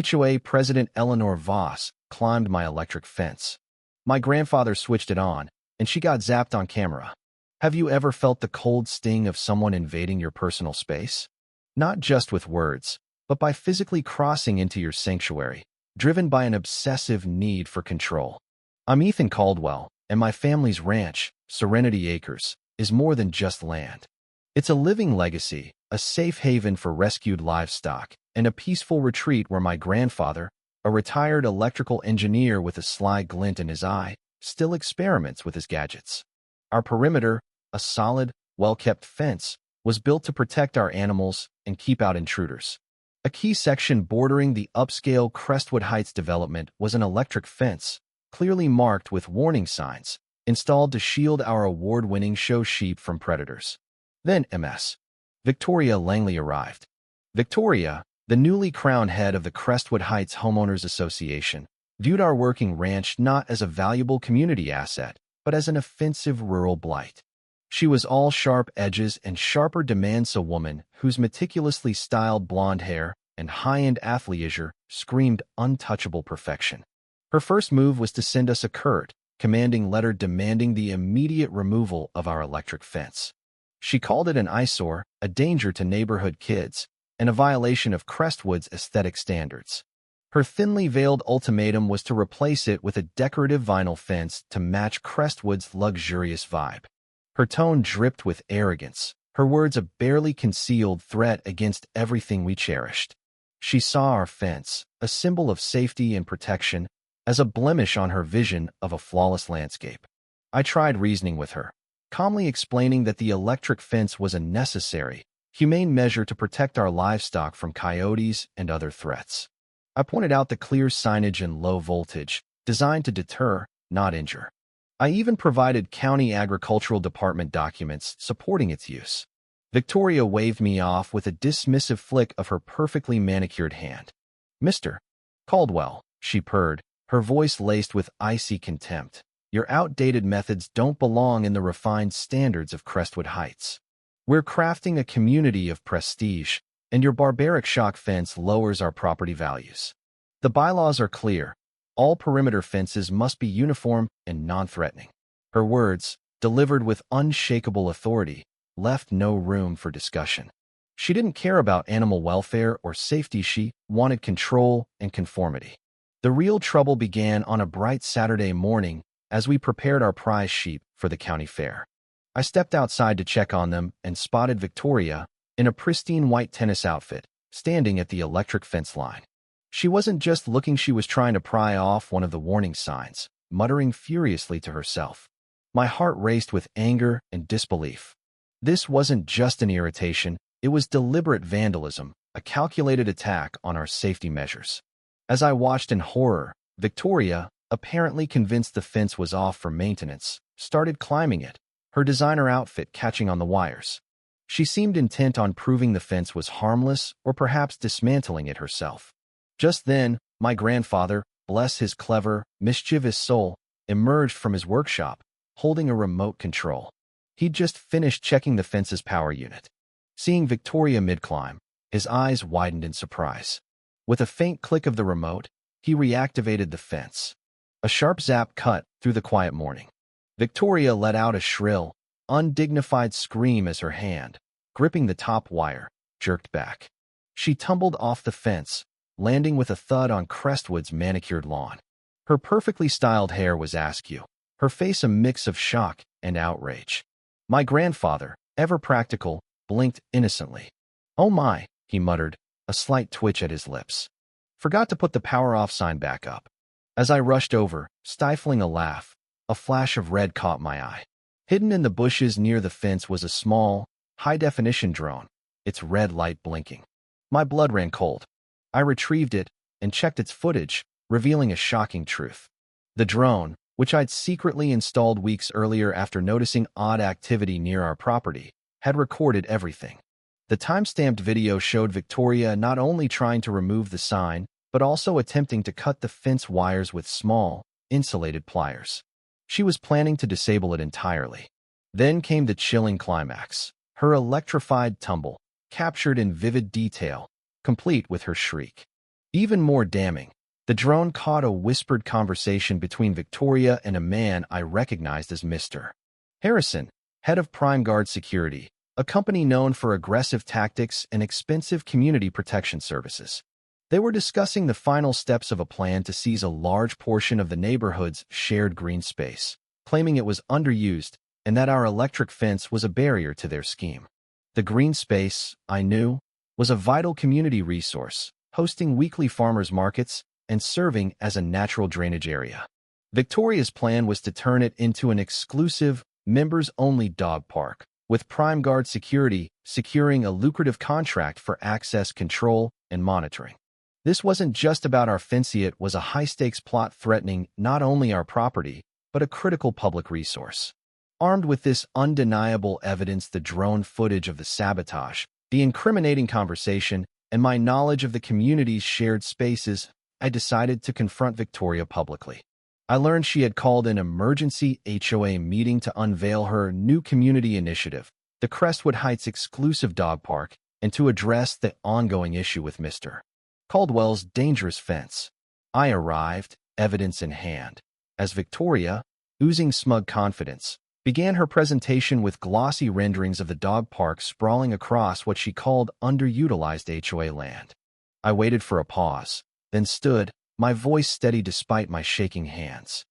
HOA President Eleanor Voss climbed my electric fence. My grandfather switched it on, and she got zapped on camera. Have you ever felt the cold sting of someone invading your personal space? Not just with words, but by physically crossing into your sanctuary, driven by an obsessive need for control. I'm Ethan Caldwell, and my family's ranch, Serenity Acres, is more than just land. It's a living legacy, a safe haven for rescued livestock, and a peaceful retreat where my grandfather, a retired electrical engineer with a sly glint in his eye, still experiments with his gadgets. Our perimeter, a solid, well-kept fence, was built to protect our animals and keep out intruders. A key section bordering the upscale Crestwood Heights development was an electric fence, clearly marked with warning signs, installed to shield our award-winning show sheep from predators. Then Ms. Victoria Langley arrived. Victoria, the newly crowned head of the Crestwood Heights Homeowners Association, viewed our working ranch not as a valuable community asset, but as an offensive rural blight. She was all sharp edges and sharper demands, a woman whose meticulously styled blonde hair and high-end athleisure screamed untouchable perfection. Her first move was to send us a curt, commanding letter demanding the immediate removal of our electric fence. She called it an eyesore, a danger to neighborhood kids, and a violation of Crestwood's aesthetic standards. Her thinly veiled ultimatum was to replace it with a decorative vinyl fence to match Crestwood's luxurious vibe. Her tone dripped with arrogance, her words a barely concealed threat against everything we cherished. She saw our fence, a symbol of safety and protection, as a blemish on her vision of a flawless landscape. I tried reasoning with her, calmly explaining that the electric fence was a necessary, humane measure to protect our livestock from coyotes and other threats. I pointed out the clear signage and low voltage, designed to deter, not injure. I even provided county agricultural department documents supporting its use. Victoria waved me off with a dismissive flick of her perfectly manicured hand. "Mr. Caldwell," she purred, her voice laced with icy contempt. "Your outdated methods don't belong in the refined standards of Crestwood Heights. We're crafting a community of prestige, and your barbaric shock fence lowers our property values. The bylaws are clear. All perimeter fences must be uniform and non-threatening." Her words, delivered with unshakable authority, left no room for discussion. She didn't care about animal welfare or safety. She wanted control and conformity. The real trouble began on a bright Saturday morning as we prepared our prize sheep for the county fair. I stepped outside to check on them and spotted Victoria, in a pristine white tennis outfit, standing at the electric fence line. She wasn't just looking, she was trying to pry off one of the warning signs, muttering furiously to herself. My heart raced with anger and disbelief. This wasn't just an irritation, it was deliberate vandalism, a calculated attack on our safety measures. As I watched in horror, Victoria, apparently convinced the fence was off for maintenance, started climbing it, her designer outfit catching on the wires. She seemed intent on proving the fence was harmless or perhaps dismantling it herself. Just then, my grandfather, bless his clever, mischievous soul, emerged from his workshop, holding a remote control. He'd just finished checking the fence's power unit. Seeing Victoria mid-climb, his eyes widened in surprise. With a faint click of the remote, he reactivated the fence. A sharp zap cut through the quiet morning. Victoria let out a shrill, undignified scream as her hand, gripping the top wire, jerked back. She tumbled off the fence, landing with a thud on Crestwood's manicured lawn. Her perfectly styled hair was askew, her face a mix of shock and outrage. My grandfather, ever practical, blinked innocently. "Oh my," he muttered, a slight twitch at his lips. "Forgot to put the power off sign back up." As I rushed over, stifling a laugh, a flash of red caught my eye. Hidden in the bushes near the fence was a small, high-definition drone, its red light blinking. My blood ran cold. I retrieved it and checked its footage, revealing a shocking truth. The drone, which I'd secretly installed weeks earlier after noticing odd activity near our property, had recorded everything. The time-stamped video showed Victoria not only trying to remove the sign, but also attempting to cut the fence wires with small, insulated pliers. She was planning to disable it entirely. Then came the chilling climax, her electrified tumble, captured in vivid detail, complete with her shriek. Even more damning, the drone caught a whispered conversation between Victoria and a man I recognized as Mr. Harrison, head of Prime Guard Security, a company known for aggressive tactics and expensive community protection services. They were discussing the final steps of a plan to seize a large portion of the neighborhood's shared green space, claiming it was underused and that our electric fence was a barrier to their scheme. The green space, I knew, was a vital community resource, hosting weekly farmers markets and serving as a natural drainage area. Victoria's plan was to turn it into an exclusive, members-only dog park, with Prime Guard Security securing a lucrative contract for access control and monitoring. This wasn't just about our fence, it was a high-stakes plot threatening not only our property, but a critical public resource. Armed with this undeniable evidence, the drone footage of the sabotage, the incriminating conversation, and my knowledge of the community's shared spaces, I decided to confront Victoria publicly. I learned she had called an emergency HOA meeting to unveil her new community initiative, the Crestwood Heights exclusive dog park, and to address the ongoing issue with Mr. Caldwell's dangerous fence. I arrived, evidence in hand, as Victoria, oozing smug confidence, began her presentation with glossy renderings of the dog park sprawling across what she called underutilized HOA land. I waited for a pause, then stood, my voice steady despite my shaking hands.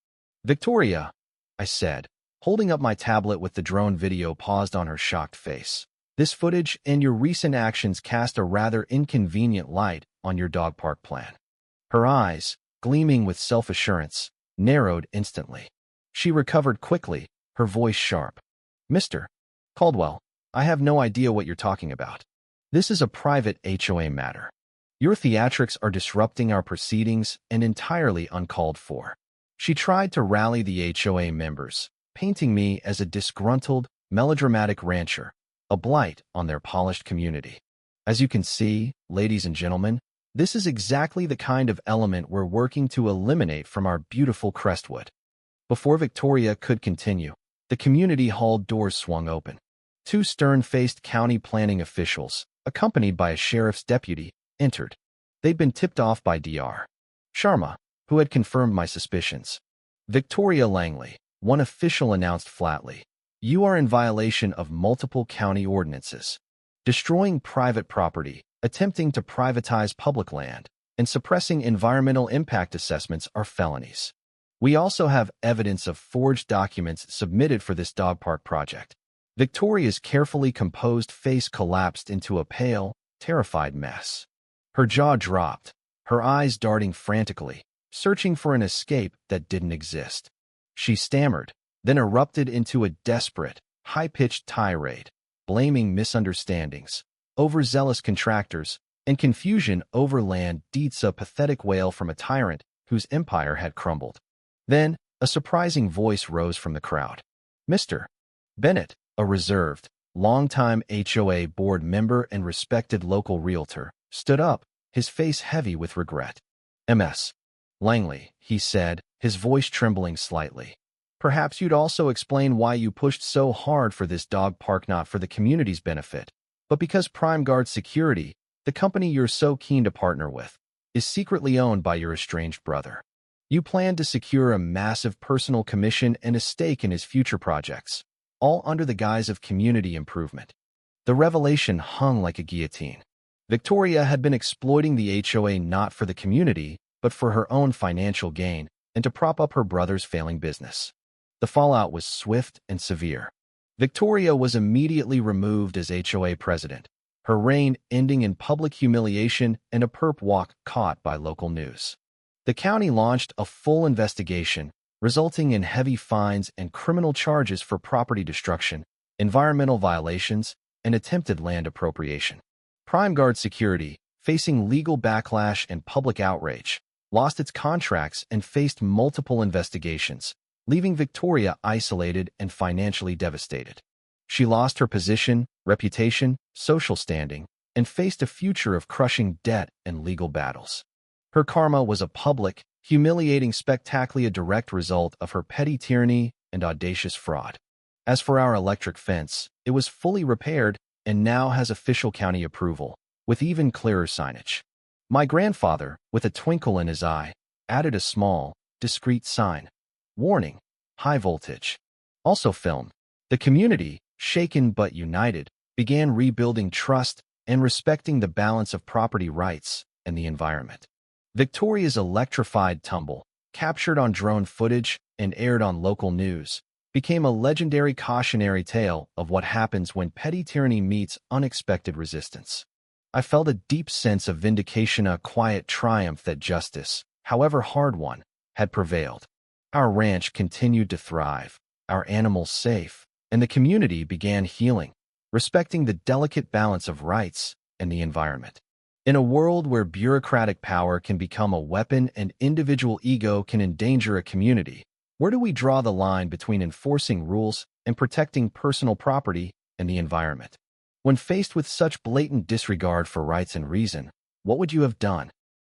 "Victoria," I said, holding up my tablet with the drone video paused on her shocked face. "This footage and your recent actions cast a rather inconvenient light on your dog park plan." Her eyes, gleaming with self-assurance, narrowed instantly. She recovered quickly, her voice sharp. "Mr. Caldwell, I have no idea what you're talking about. This is a private HOA matter. Your theatrics are disrupting our proceedings and entirely uncalled for." She tried to rally the HOA members, painting me as a disgruntled, melodramatic rancher, a blight on their polished community. As you can see, ladies and gentlemen, this is exactly the kind of element we're working to eliminate from our beautiful Crestwood. Before Victoria could continue, the community hall doors swung open. Two stern-faced county planning officials, accompanied by a sheriff's deputy, entered. They'd been tipped off by Dr. Sharma, who had confirmed my suspicions. "Victoria Langley," one official announced flatly, "you are in violation of multiple county ordinances. Destroying private property, attempting to privatize public land, and suppressing environmental impact assessments are felonies. We also have evidence of forged documents submitted for this dog park project." Victoria's carefully composed face collapsed into a pale, terrified mess. Her jaw dropped, her eyes darting frantically, searching for an escape that didn't exist. She stammered, then erupted into a desperate, high-pitched tirade, blaming misunderstandings, overzealous contractors, and confusion over land deeds, a pathetic wail from a tyrant whose empire had crumbled. Then, a surprising voice rose from the crowd. Mr. Bennett, a reserved, longtime HOA board member and respected local realtor, stood up, his face heavy with regret. "Ms. Langley," he said, his voice trembling slightly. "Perhaps you'd also explain why you pushed so hard for this dog park, not for the community's benefit, but because Prime Guard Security, the company you're so keen to partner with, is secretly owned by your estranged brother. You plan to secure a massive personal commission and a stake in his future projects, all under the guise of community improvement." The revelation hung like a guillotine. Victoria had been exploiting the HOA not for the community, but for her own financial gain and to prop up her brother's failing business. The fallout was swift and severe. Victoria was immediately removed as HOA president, her reign ending in public humiliation and a perp walk caught by local news. The county launched a full investigation, resulting in heavy fines and criminal charges for property destruction, environmental violations, and attempted land appropriation. Prime Guard Security, facing legal backlash and public outrage, lost its contracts and faced multiple investigations, leaving Victoria isolated and financially devastated. She lost her position, reputation, social standing, and faced a future of crushing debt and legal battles. Her karma was a public, humiliating spectacle, a direct result of her petty tyranny and audacious fraud. As for our electric fence, it was fully repaired and now has official county approval, with even clearer signage. My grandfather, with a twinkle in his eye, added a small, discreet sign. Warning, high voltage. Also filmed. The community, shaken but united, began rebuilding trust and respecting the balance of property rights and the environment. Victoria's electrified tumble, captured on drone footage and aired on local news, became a legendary cautionary tale of what happens when petty tyranny meets unexpected resistance. I felt a deep sense of vindication, a quiet triumph that justice, however hard won, had prevailed. Our ranch continued to thrive, our animals safe, and the community began healing, respecting the delicate balance of rights and the environment. In a world where bureaucratic power can become a weapon and individual ego can endanger a community, where do we draw the line between enforcing rules and protecting personal property and the environment? When faced with such blatant disregard for rights and reason, what would you have done?